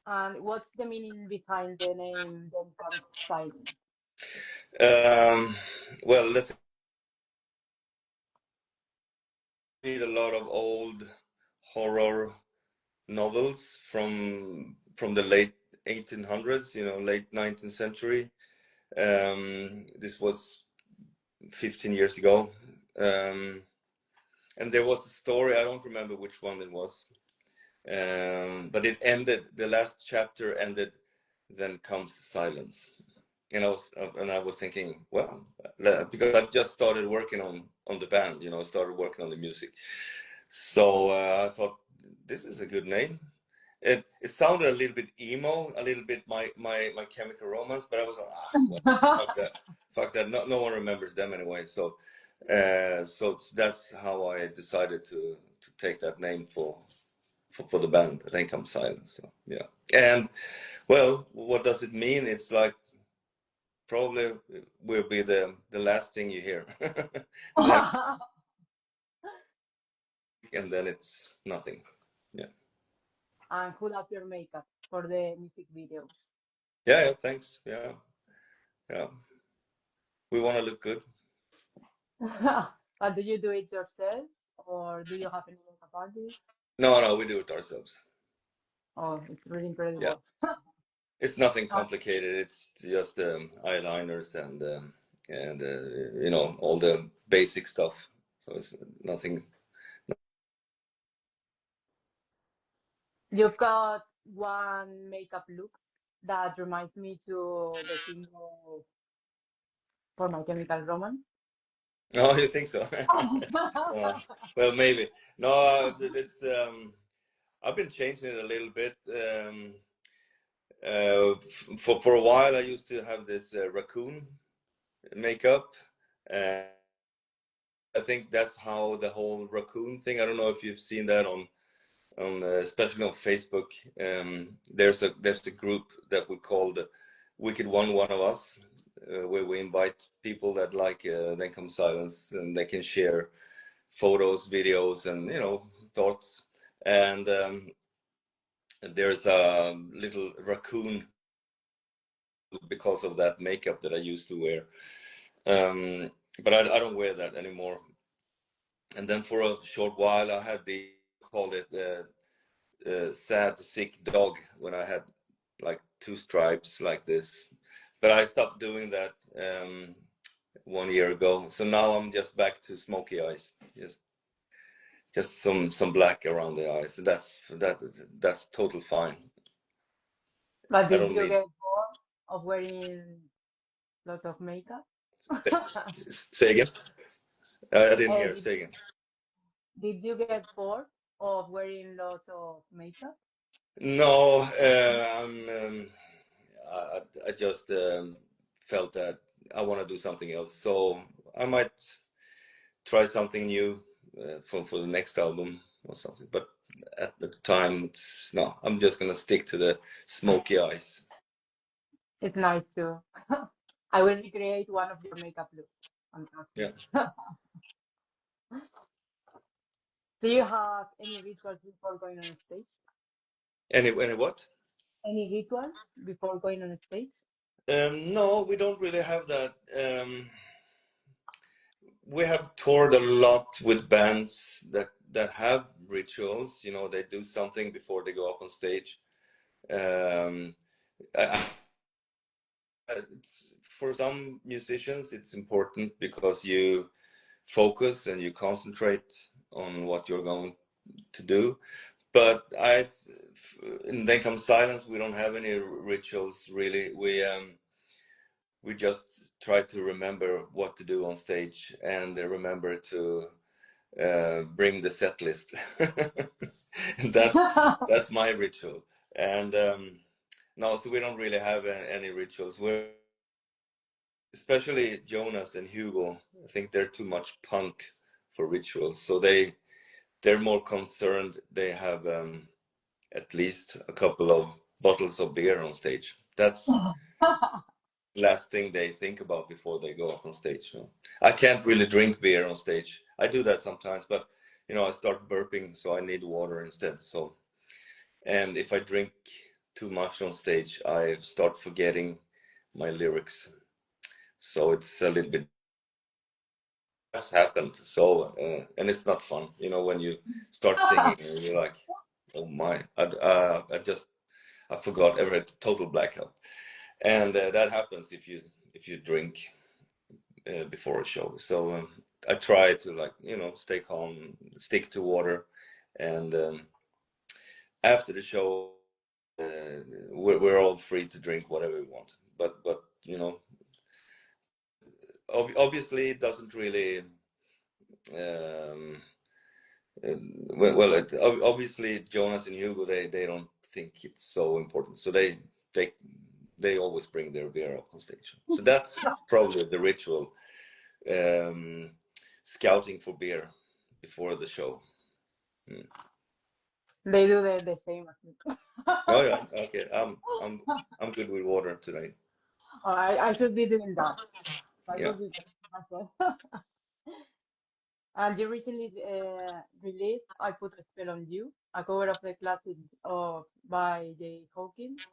And what's the meaning behind the name Then Comes Silence? Um, well, let's read a lot of old horror novels from the late 1800s, late 19th century. This was 15 years ago. Um, and there was a story, I don't remember which one it was, but it ended, the last chapter ended, then comes silence. And I was thinking, well, because I just started working on the band, started working on the music. So I thought this is a good name. It sounded a little bit emo, a little bit my Chemical Romance, but I was like, well, fuck that. No one remembers them anyway. So that's how I decided to take that name for the band. Then comes silence. So yeah, and well, what does it mean? It's like probably will be the last thing you hear, then and then it's nothing. Yeah, And who does your makeup for the music videos? yeah. Thanks. Yeah, yeah. We want to look good. But do you do it yourself or do you have any makeup artist? No, we do it ourselves. Oh, it's really Yeah, incredible. it's nothing Uh, complicated. It's just eyeliners and all the basic stuff. So it's nothing. You've got one makeup look that reminds me to the single for My Chemical Romance. Oh, you think so? Uh, well, maybe. No, it's I've been changing it a little bit. For a while, I used to have this raccoon makeup. Uh, I think that's how the whole raccoon thing. I don't know if you've seen that on especially on Facebook. There's a group that we call the Wicked One of Us, where we invite people that like Then Comes Silence, and they can share photos, videos, and thoughts. And there's a little raccoon because of that makeup that I used to wear. But I don't wear that anymore. And then for a short while, I had the call it sad sick dog when I had like two stripes like this. But I stopped doing that 1 year ago. So now I'm just back to smoky eyes. Just some black around the eyes. That's total fine. But I did don't you need. get bored of wearing lots of makeup? Say again. I didn't Uh, hear. did, Say again. did you get bored of wearing lots of makeup? No, I just felt that I want to do something else. So I might try something new for the next album or something. But at the time, it's no. I'm just gonna stick to the smoky eyes. It's nice too. I will recreate one of your makeup looks. And trust Yeah. me. Do you have any rituals before going on stage? Any what? Any rituals before going on stage? No, we don't really have that. We have toured a lot with bands that have rituals. They do something before they go up on stage. Um, I, for some musicians, it's important because you focus and you concentrate on what you're going to do. But and then comes silence. We don't have any rituals really. We just try to remember what to do on stage and remember to bring the set list. that's my ritual. And no, so we don't really have any rituals. We're especially Jonas and Hugo. I think they're too much punk for rituals, so they're more concerned. They have at least a couple of bottles of beer on stage. That's last thing they think about before they go up on stage. So I can't really drink beer on stage. I do that sometimes, but I start burping, so I need water instead. So, and if I drink too much on stage, I start forgetting my lyrics. So it's a little bit has happened. So and it's not fun, you know, when you start singing and you're like, oh my, I forgot, ever had total blackout, and that happens if you drink before a show. So I try to, like, you know, stay calm, stick to water, and after the show, we're all free to drink whatever we want. But you know, obviously it doesn't really. Um, well, obviously Jonas and Hugo, they don't think it's so important, so they always bring their beer up on stage. So that's probably the ritual, um, scouting for beer before the show. Mm. They do the same as me. Oh yeah, okay. I'm good with water today. I should be doing that. I Yeah, should be doing myself. And you recently released "I Put a Spell on You," a cover of the classic of by Jay Hawkins.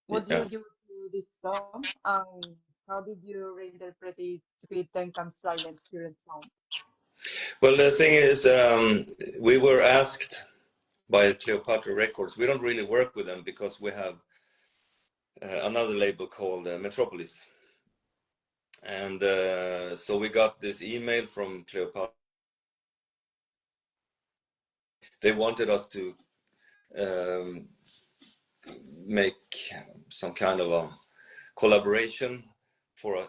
What do you yeah. use to this song, and how did you reinterpret it to fit Tencam's silent current sound? Well, the thing is, we were asked by Cleopatra Records. We don't really work with them because we have another label called Metropolis. And so we got this email from Cleopatra. They wanted us to um, make some kind of a collaboration for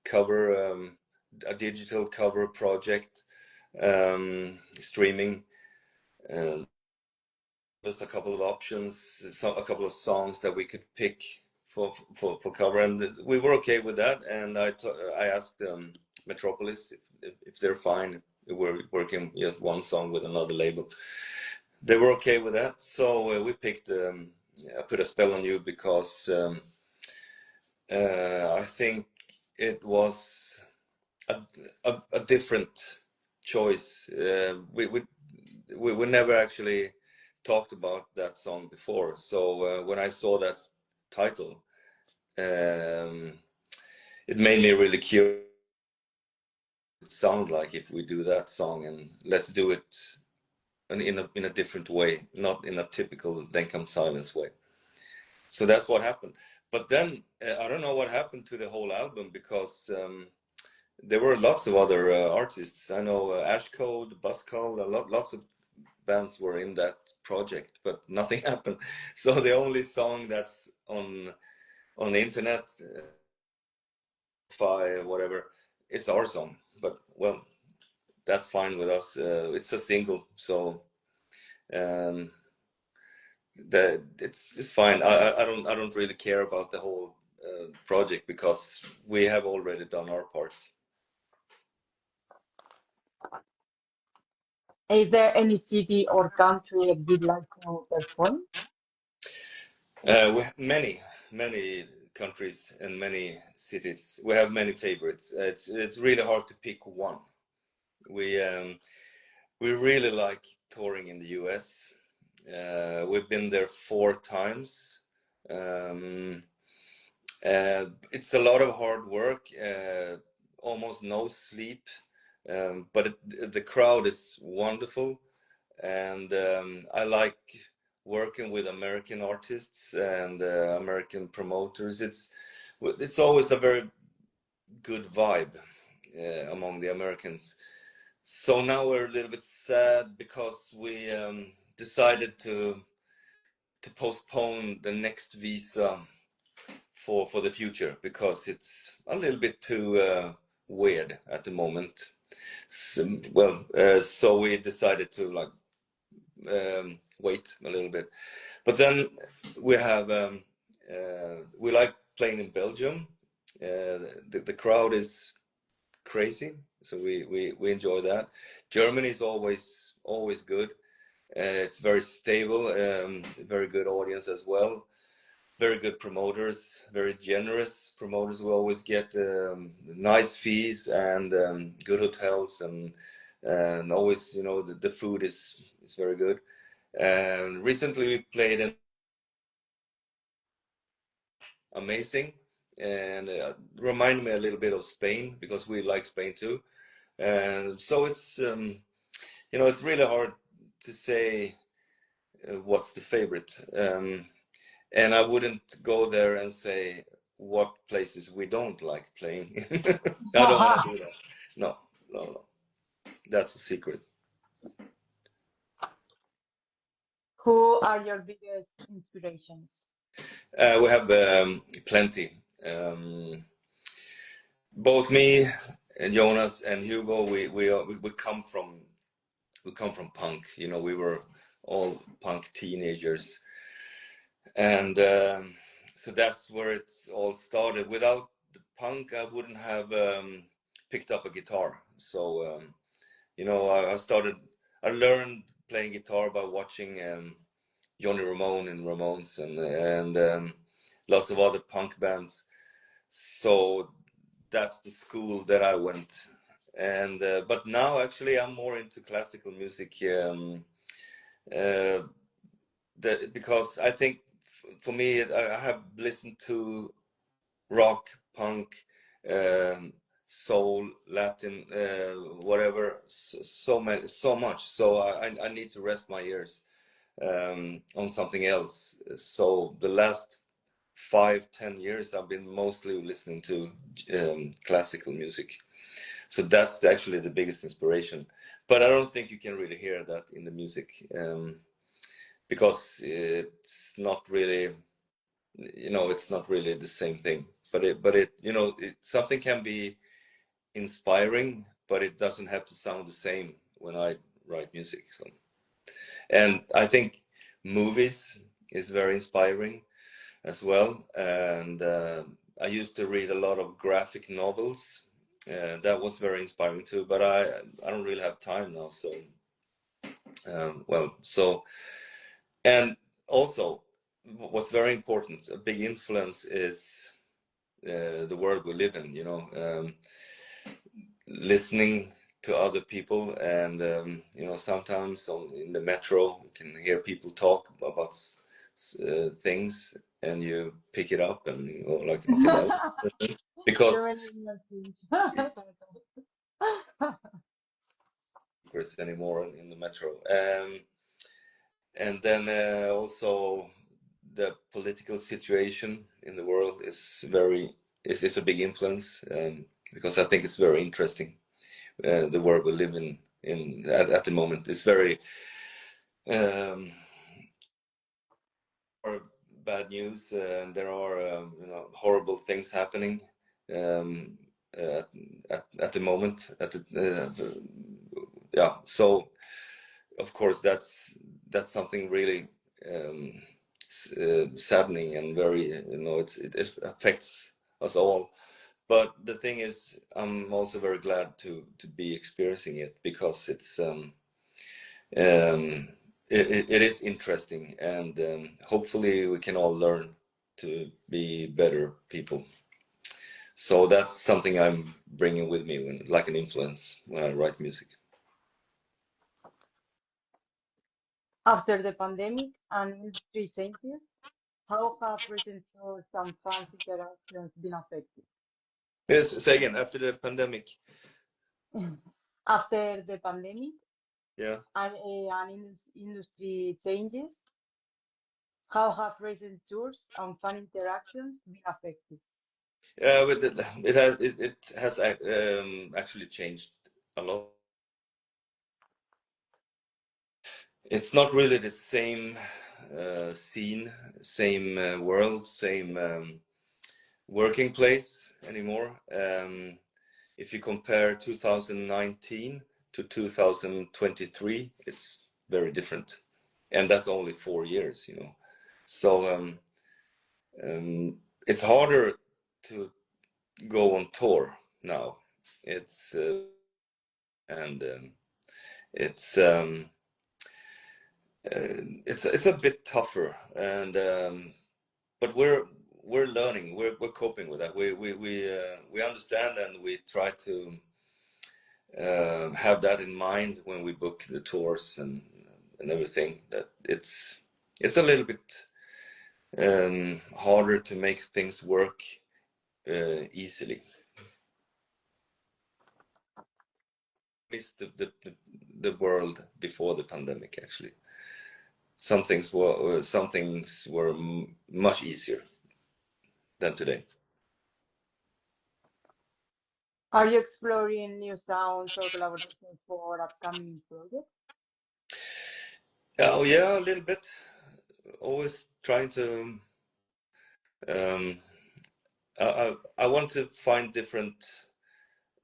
cover, a digital cover project, streaming, and just a couple of options, a couple of songs that we could pick for cover, and we were okay with that. And I asked Metropolis if they're fine. We're working just one song with another label. They were okay with that, so we picked I Put a Spell on You because I think it was a different choice. We never actually talked about that song before. So when I saw that title, it made me really curious. It sound like if we do that song, and let's do it in a different way, not in a typical Then Come Silence way. So that's what happened. But then I don't know what happened to the whole album, because there were lots of other artists. I know Ashcode, Buzzcall, lots of bands were in that project, but nothing happened. So the only song that's on the internet, whatever, it's our song. But well, that's fine with us. It's a single, so um, it's fine. I don't really care about the whole project because we have already done our part. Is there any city or country that you'd like to perform? We have many countries and many cities. We have many favorites. It's really hard to pick one. We really like touring in the US. We've been there 4 times. Um, it's a lot of hard work, almost no sleep, but the crowd is wonderful, and I like working with American artists and American promoters. It's always a very good vibe among the Americans. So now we're a little bit sad because we decided to postpone the next visa for the future because it's a little bit too weird at the moment. So we decided to, like, wait a little bit. But then we like playing in Belgium. The crowd is crazy, so we enjoy that. Germany is always good. It's very stable, very good audience as well. Very good promoters, very generous promoters. We always get nice fees and good hotels, and always, you know, the food is very good. And recently we played in amazing, and remind me a little bit of Spain, because we like Spain too. And so it's it's really hard to say what's the favorite. And I wouldn't go there and say what places we don't like playing. I don't want to do that. No, no, no. That's a secret. Who are your biggest inspirations? We have plenty. Both me and Jonas and Hugo, we come from punk. We were all punk teenagers, and so that's where it all started. Without the punk, I wouldn't have picked up a guitar. So I learned playing guitar by watching Johnny Ramone and Ramones, and lots of other punk bands. So that's the school that I went. And but now actually I'm more into classical music, because I think for me I have listened to rock, punk, soul, Latin, whatever, so much. So I need to rest my ears on something else. So the last 5-10 years I've been mostly listening to classical music. So that's actually the biggest inspiration. But I don't think you can really hear that in the music, because it's not really, it's not really the same thing. But something can be inspiring, but it doesn't have to sound the same when I write music. So, and I think movies is very inspiring as well. And I used to read a lot of graphic novels. That was very inspiring too. But I don't really have time now. So and also what's very important, a big influence is the world we live in. Listening to other people, and sometimes in the metro you can hear people talk about things, and you pick it up and you go like, okay, that was because secrets anymore in the metro. And then also the political situation in the world is a big influence, because I think it's very interesting. The world we live in at the moment is very bad news, and there are horrible things happening at the moment. Yeah, so of course that's something really saddening and very, it affects us all. But the thing is, I'm also very glad to be experiencing it, because it is interesting, and hopefully we can all learn to be better people. So that's something I'm bringing with me, like an influence, when I write music. After the pandemic and industry changes, how have recent tours and fans interactions been affected? Yes, say again. After the pandemic. After the pandemic, Yeah. and industry changes, how have recent tours and fan interactions been affected? It has actually changed a lot. It's not really the same scene, same world, same working place anymore. If you compare 2019 to 2023, it's very different, and that's only 4 years. So it's harder to go on tour now. And it's a bit tougher, and but we're learning, we're coping with that. We understand, and we try to have that in mind when we book the tours and everything. That it's a little bit harder to make things work easily. Miss the world before the pandemic, actually. Some things were much easier than today. Are you exploring new sounds or collaborations for upcoming projects? Oh yeah, a little bit. Always trying to. Um, I want to find different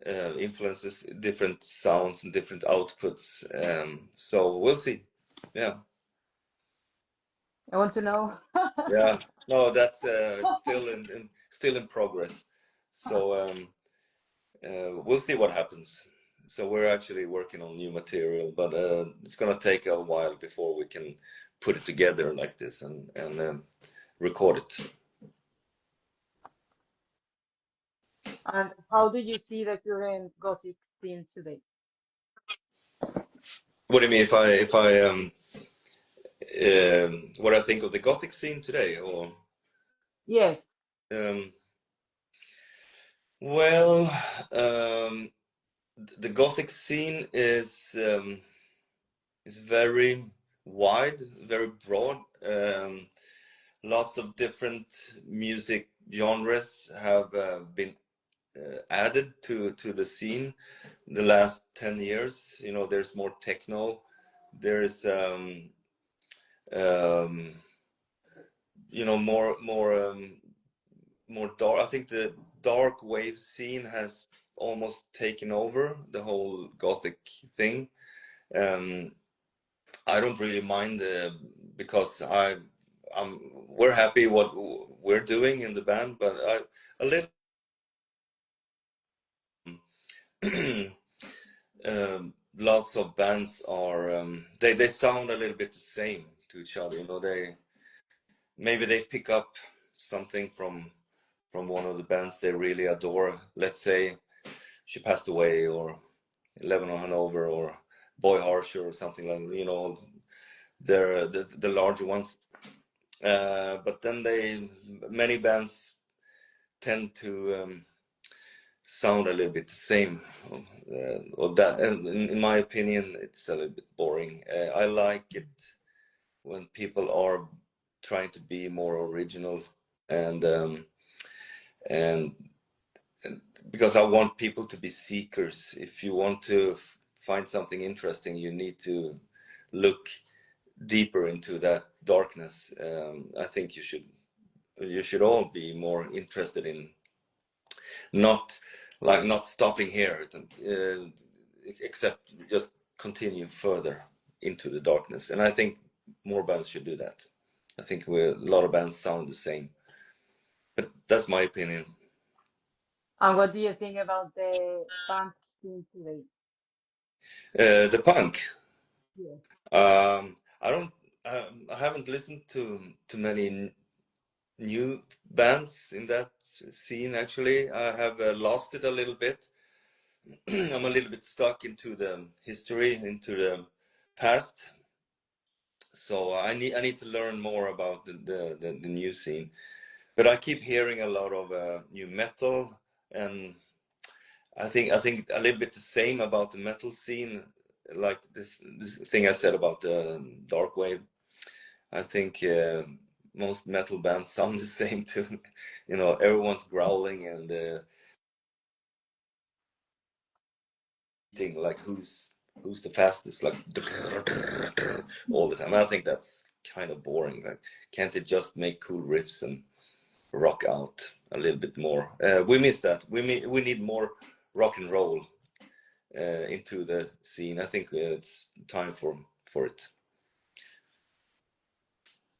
influences, different sounds, and different outputs. So we'll see. Yeah. I want to know. Yeah. No, that's still in progress. So we'll see what happens. So we're actually working on new material, but it's gonna take a while before we can put it together like this and record it. And how do you see the current Gothic scene today? What do you mean if I what I think of the Gothic scene today, or Yes, um, well, the Gothic scene is very wide, very broad. Lots of different music genres have been added to the scene the last 10 years. You know, there's more techno, there's um, you know, more dark. I think the dark wave scene has almost taken over the whole Gothic thing. Um, I don't really mind because we're happy what we're doing in the band, but a little lots of bands are they sound a little bit the same to each other. You know, maybe they pick up something from one of the bands they really adore. Let's say She Passed Away, or Eleven on Hanover, or Boy Harsher, or something like, you know, they're the larger ones. But then many bands tend to sound a little bit the same. Or that, in my opinion, it's a little bit boring. I like it when people are trying to be more original, and and because I want people to be seekers. If you want to find something interesting, you need to look deeper into that darkness. I think you should all be more interested in not stopping here, except just continue further into the darkness. And I think more bands should do that. I think a lot of bands sound the same, but that's my opinion. and what do you think about the punk scene today? The punk. Yes. I don't. I haven't listened to many new bands in that scene. Actually, I have lost it a little bit. I'm a little bit stuck into the history, into the past. So I need to learn more about the new scene. But I keep hearing a lot of new metal, and I think a little bit the same about the metal scene, like this thing I said about the dark wave. I think most metal bands sound the same too. You know, everyone's growling and thing like who's the fastest, like all the time. I think that's kind of boring. Like, can't they just make cool riffs and rock out a little bit more? We miss that. We need more rock and roll into the scene. I think it's time for it.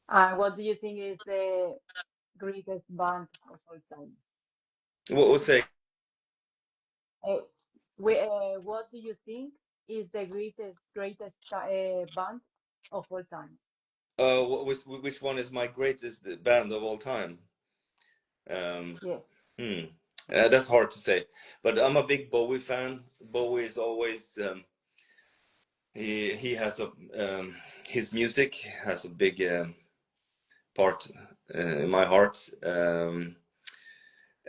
And what do you think is the greatest band of all time? We'll say Uh, what do you think is the greatest band of all time? which one is my greatest band of all time? Um, Yes. hmm. That's hard to say, but I'm a big Bowie fan. Bowie is always he has a his music has a big part in my heart.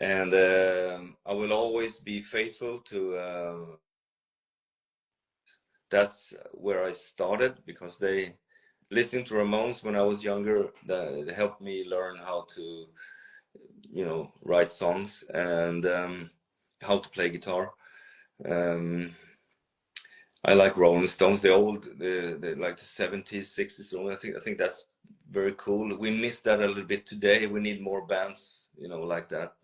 And I will always be faithful to that's where I started, because they listening to Ramones when I was younger, that helped me learn how to, you know, write songs and how to play guitar. I like Rolling Stones, the like the 70s, 60s. I think that's very cool. We miss that a little bit today. We need more bands, you know, like that.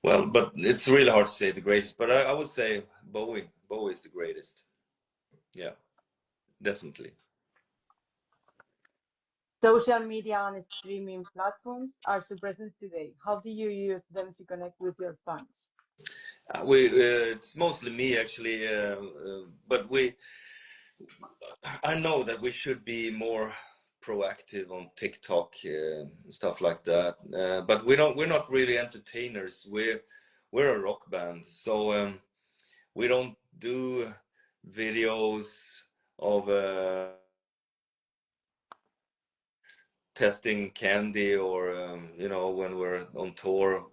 Well, but it's really hard to say the greatest, but I would say Bowie. Bowie is the greatest. Yeah, definitely. Social media and streaming platforms are so present today. How do you use them to connect with your fans? It's mostly me actually, but I know that we should be more proactive on TikTok, stuff like that. But we're not really entertainers. We're a rock band, so we don't do videos of testing candy or you know, when we're on tour.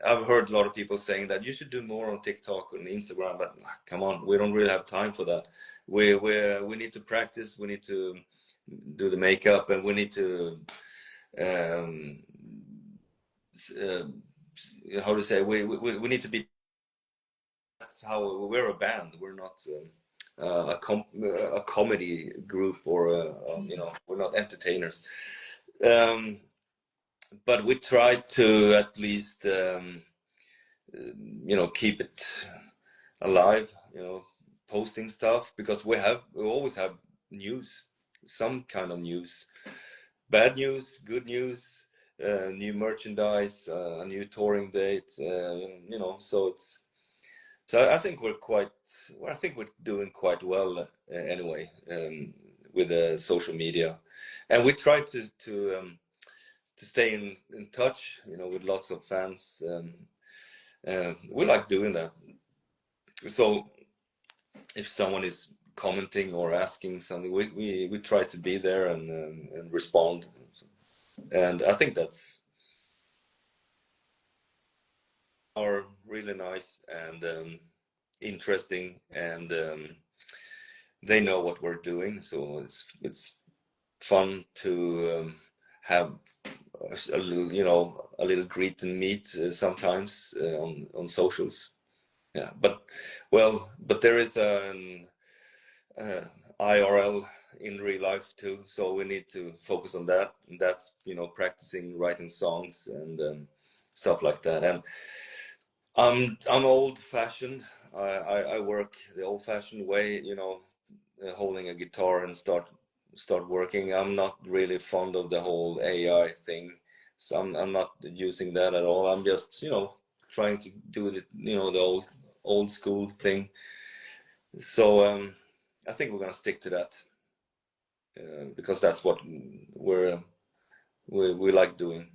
I've heard a lot of people saying that you should do more on TikTok and Instagram, but come on, we don't really have time for that. We need to practice, we need to do the makeup, and we need to um, uh, how to say, we need to be. That's how we're a band. We're not a comedy group or you know, we're not entertainers. Um, but we try to at least you know, keep it alive, you know, posting stuff, because we always have news, some kind of news, bad news, good news, new merchandise, a new touring date, you know. So I think I think we're doing quite well anyway, with social media, and we try to stay in touch, you know, with lots of fans. We like doing that. So if someone is commenting or asking something, we try to be there and respond. And I think that's are really nice and interesting, and they know what we're doing, so it's fun to have a little, you know, a little greet and meet sometimes on socials. Yeah, but there is an IRL in real life too, so we need to focus on that. And that's, you know, practicing writing songs and stuff like that. And I'm old-fashioned. I work the old-fashioned way, you know, holding a guitar and start working. I'm not really fond of the whole AI thing, so I'm not using that at all. I'm just, you know, trying to do the, you know, the old school thing. So I think we're gonna stick to that because that's what we like doing.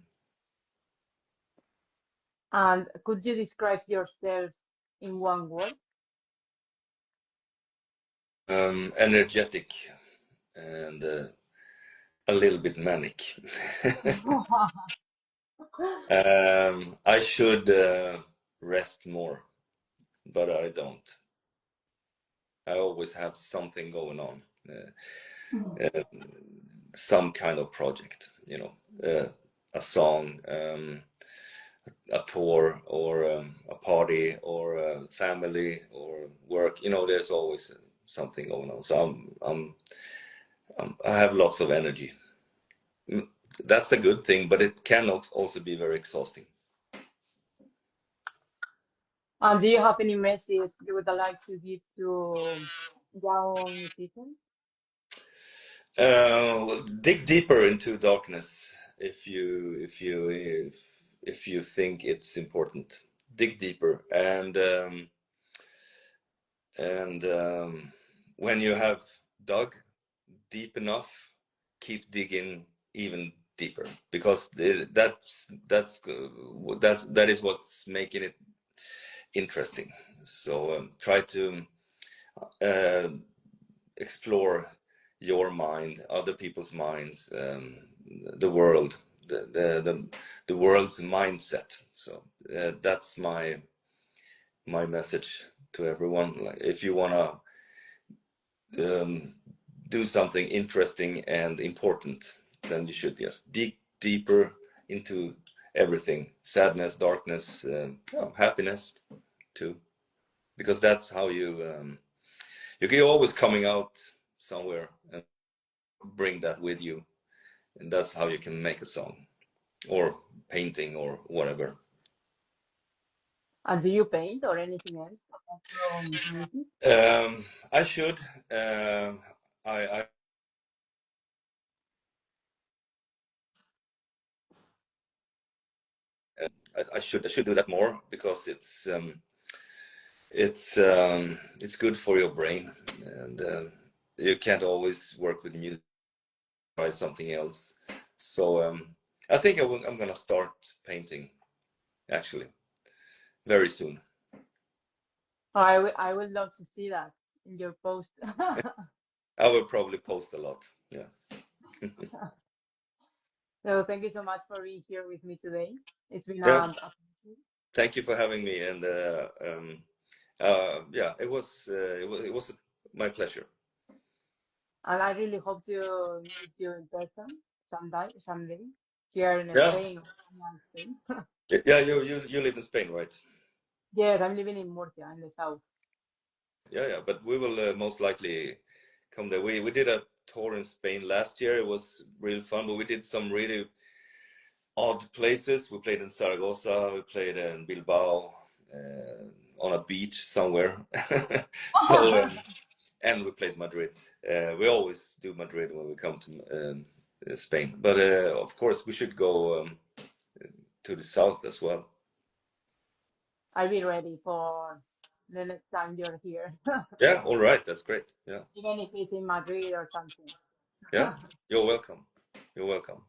And could you describe yourself in one word? Energetic and a little bit manic. I should rest more, but I don't. I always have something going on, uh, some kind of project, you know, a song, a tour, or a party, or a family, or work. You know, there's always something going on. So I have lots of energy. That's a good thing, but it can also be very exhausting. And do you have any message you would like to give to young musicians? Well, dig deeper into darkness if you think it's important. Dig deeper, and when you have dug deep enough, keep digging even deeper, because that is what's making it interesting. So try to uh, explore your mind, other people's minds, the world, the world's mindset. So that's my message to everyone. Like, if you wanna do something interesting and important, then you should just dig deeper into everything, sadness, darkness, happiness too, because that's how you can always coming out somewhere and bring that with you, and that's how you can make a song or painting or whatever. And do you paint or anything else apart from music? I should. I I should do that more, because it's good for your brain, and you can't always work with music. Try something else. So I think I'm gonna start painting actually very soon. I would love to see that in your post. I will probably post a lot. Yeah. So thank you so much for being here with me today. It's been Yeah. a pleasure. Thank you for having me, and yeah, it was my pleasure. And I really hope to meet you in person someday here in Yeah. Spain or somewhere in Spain. Yeah, you live in Spain, right? Yes, I'm living in Murcia in the south. Yeah, but we will most likely come there. We did a tour in Spain last year. It was real fun, but we did some really odd places. We played in Zaragoza, we played in Bilbao, on a beach somewhere. So and we played Madrid. We always do Madrid when we come to Spain, but of course we should go to the south as well. I'll be ready for the next time you're here, Yeah, all right, that's great. Yeah, even if it's in Madrid or something. yeah, you're welcome. You're welcome.